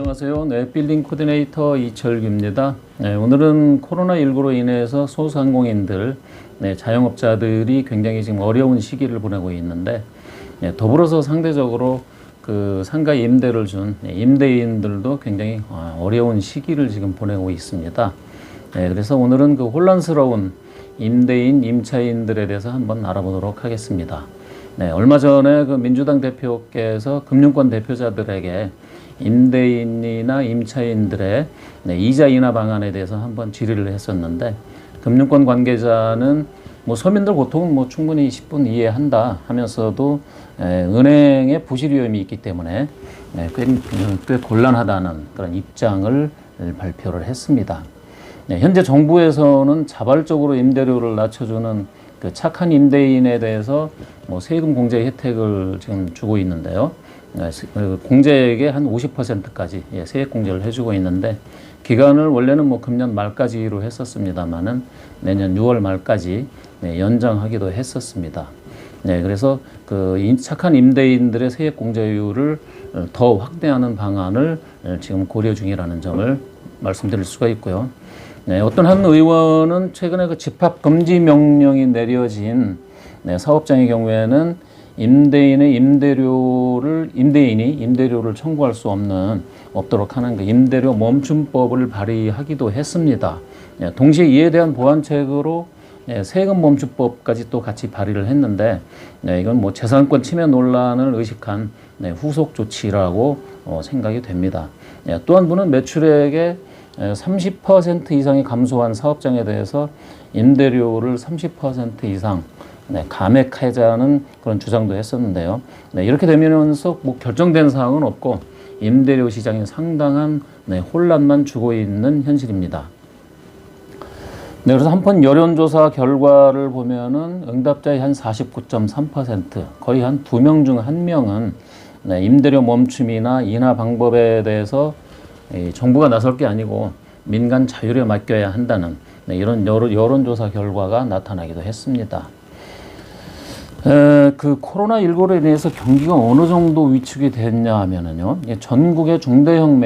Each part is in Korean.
안녕하세요. 네, 빌딩 코디네이터 이철규입니다. 네, 오늘은 코로나19로 인해서 소상공인들, 자영업자들이 굉장히 지금 어려운 시기를 보내고 있는데, 더불어서 상대적으로 그 상가 임대를 준 임대인들도 굉장히 어려운 시기를 지금 보내고 있습니다. 그래서 오늘은 그 혼란스러운 임대인, 임차인들에 대해서 한번 알아보도록 하겠습니다. 얼마 전에 그 민주당 대표께서 금융권 대표자들에게 임대인이나 임차인들의 이자 인하 방안에 대해서 한번 질의를 했었는데, 금융권 관계자는 뭐 서민들 고통은 뭐 충분히 10분 이해한다 하면서도 은행의 부실 위험이 있기 때문에 꽤 곤란하다는 그런 입장을 발표를 했습니다. 현재 정부에서는 자발적으로 임대료를 낮춰주는 그 착한 임대인에 대해서 뭐 세금 공제 혜택을 지금 주고 있는데요. 공제액의 한 50%까지 세액 공제를 해주고 있는데, 기간을 원래는 뭐 금년 말까지로 했었습니다만은 내년 6월 말까지 연장하기도 했었습니다. 그래서 그 착한 임대인들의 세액 공제율을 더 확대하는 방안을 지금 고려 중이라는 점을 말씀드릴 수가 있고요. 어떤 한 의원은 최근에 그 집합 금지 명령이 내려진 사업장의 경우에는 임대인이 임대료를 청구할 수 없도록 하는 그 임대료 멈춤법을 발의하기도 했습니다. 동시에 이에 대한 보완책으로 세금 멈춤법까지 또 같이 발의를 했는데, 이건 뭐 재산권 침해 논란을 의식한 후속 조치라고 생각이 됩니다. 또 한 분은 매출액의 30% 이상이 감소한 사업장에 대해서 임대료를 30% 이상 감액하자는 그런 주장도 했었는데요. 이렇게 되면서 뭐 결정된 사항은 없고 임대료 시장이 상당한 혼란만 주고 있는 현실입니다. 그래서 한편 여론조사 결과를 보면은 응답자의 한 49.3%, 거의 한 2명 중 1명은 임대료 멈춤이나 인하 방법에 대해서 정부가 나설 게 아니고 민간 자율에 맡겨야 한다는 이런 여론조사 결과가 나타나기도 했습니다. 그 코로나19로 인해서 경기가 어느 정도 위축이 됐냐 하면은요, 전국의 중대형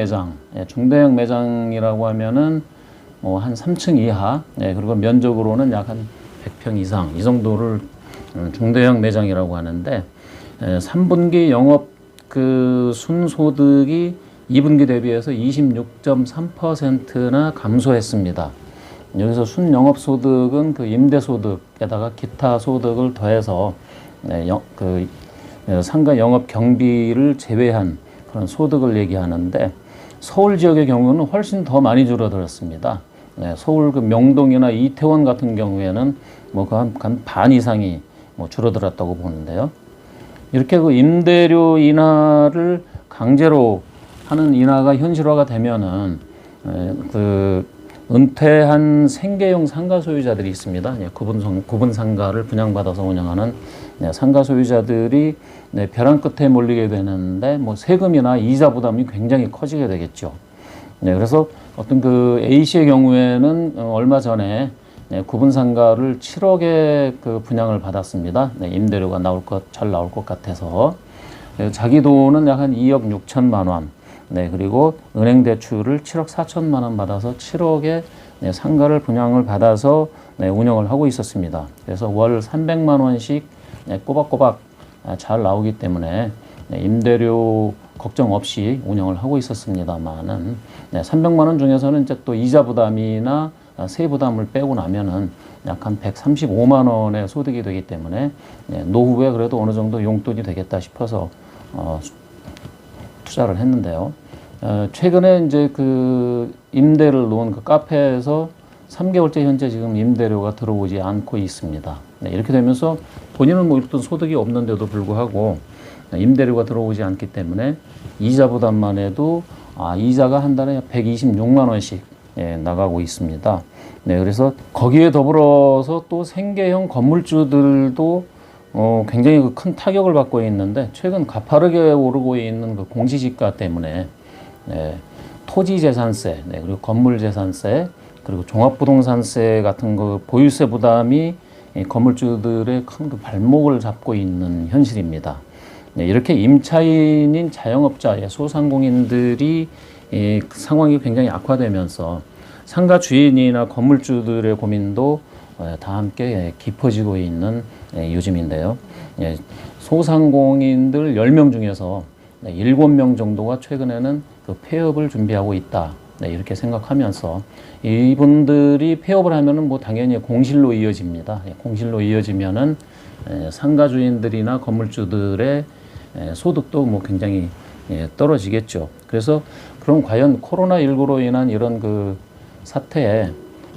매장이라고 하면은 뭐 한 3층 이하, 그리고 면적으로는 약 한 100평 이상, 이 정도를 중대형 매장이라고 하는데, 3분기 영업 그 순소득이 2분기 대비해서 26.3%나 감소했습니다. 여기서 순영업소득은 그 임대소득에다가 기타 소득을 더해서 상가 영업 경비를 제외한 그런 소득을 얘기하는데, 서울 지역의 경우는 훨씬 더 많이 줄어들었습니다. 서울 그 명동이나 이태원 같은 경우에는 뭐 한 반 이상이 뭐 줄어들었다고 보는데요. 이렇게 그 임대료 인하를 강제로 하는 인하가 현실화가 되면은 그 은퇴한 생계형 상가 소유자들이 있습니다. 구분 상가를 분양받아서 운영하는 상가 소유자들이 벼랑 끝에 몰리게 되는데, 뭐 세금이나 이자 부담이 굉장히 커지게 되겠죠. 그래서 어떤 그 A씨의 경우에는 얼마 전에 구분 상가를 7억에 그 분양을 받았습니다. 임대료가 잘 나올 것 같아서. 자기 돈은 약 한 2억 6천만 원. 그리고 은행 대출을 7억 4천만 원 받아서 7억에 상가를 분양을 받아서 운영을 하고 있었습니다. 그래서 월 300만 원씩 꼬박꼬박 잘 나오기 때문에 임대료 걱정 없이 운영을 하고 있었습니다만은, 300만 원 중에서는 이제 또 이자 부담이나 세 부담을 빼고 나면은 약 한 135만 원의 소득이 되기 때문에 노후에 그래도 어느 정도 용돈이 되겠다 싶어서 투자를 했는데요. 최근에 이제 그 임대를 놓은 그 카페에서 3개월째 현재 지금 임대료가 들어오지 않고 있습니다. 이렇게 되면서 본인은 뭐 어떤 소득이 없는데도 불구하고 임대료가 들어오지 않기 때문에 이자 부담만 해도 이자가 한 달에 126만 원씩 나가고 있습니다. 그래서 거기에 더불어서 또 생계형 건물주들도 굉장히 큰 타격을 받고 있는데, 최근 가파르게 오르고 있는 그 공시지가 때문에 토지재산세, 그리고 건물재산세, 그리고 종합부동산세 같은 그 보유세 부담이 건물주들의 큰 그 발목을 잡고 있는 현실입니다. 이렇게 임차인인 자영업자, 소상공인들이 이 상황이 굉장히 악화되면서 상가 주인이나 건물주들의 고민도 다 함께 깊어지고 있는 요즘인데요. 소상공인들 10명 중에서 7명 정도가 최근에는 그 폐업을 준비하고 있다. 이렇게 생각하면서 이분들이 폐업을 하면은 뭐 당연히 공실로 이어집니다. 공실로 이어지면은 상가 주인들이나 건물주들의 소득도 뭐 굉장히 떨어지겠죠. 그래서 그럼 과연 코로나19로 인한 이런 그 사태에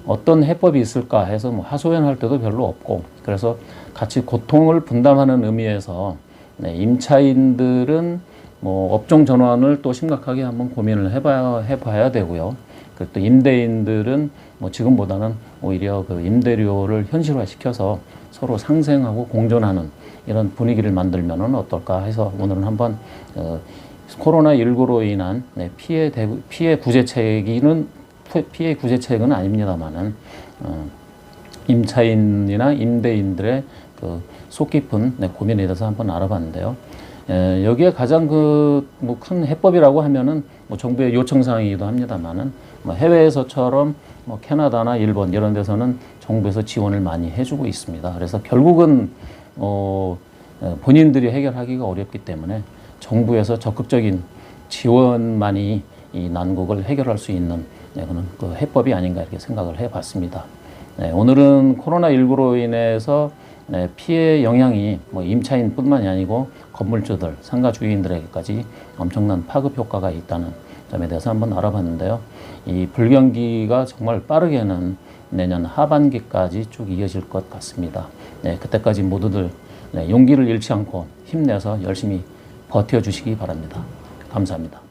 어떤 해법이 있을까 해서 뭐 하소연할 때도 별로 없고, 그래서 같이 고통을 분담하는 의미에서 임차인들은 뭐 업종 전환을 또 심각하게 한번 고민을 해봐야 되고요. 그리고 또 임대인들은 뭐 지금보다는 오히려 그 임대료를 현실화시켜서 서로 상생하고 공존하는 이런 분위기를 만들면은 어떨까 해서 오늘은 한번 코로나19로 인한 피해 구제책은 아닙니다만은 임차인이나 임대인들의 그 속 깊은 고민에 대해서 한번 알아봤는데요. 여기에 가장 뭐 큰 해법이라고 하면은 뭐 정부의 요청 사항이기도 합니다만은 뭐 해외에서처럼 뭐 캐나다나 일본 이런 데서는 정부에서 지원을 많이 해주고 있습니다. 그래서 결국은 본인들이 해결하기가 어렵기 때문에 정부에서 적극적인 지원만이 이 난국을 해결할 수 있는 그런 그 해법이 아닌가 이렇게 생각을 해봤습니다. 오늘은 코로나19로 인해서 피해 영향이 뭐 임차인뿐만이 아니고 건물주들, 상가 주인들에게까지 엄청난 파급 효과가 있다는 점에 대해서 한번 알아봤는데요. 이 불경기가 정말 빠르게는 내년 하반기까지 쭉 이어질 것 같습니다. 그때까지 모두들 용기를 잃지 않고 힘내서 열심히 버텨주시기 바랍니다. 감사합니다.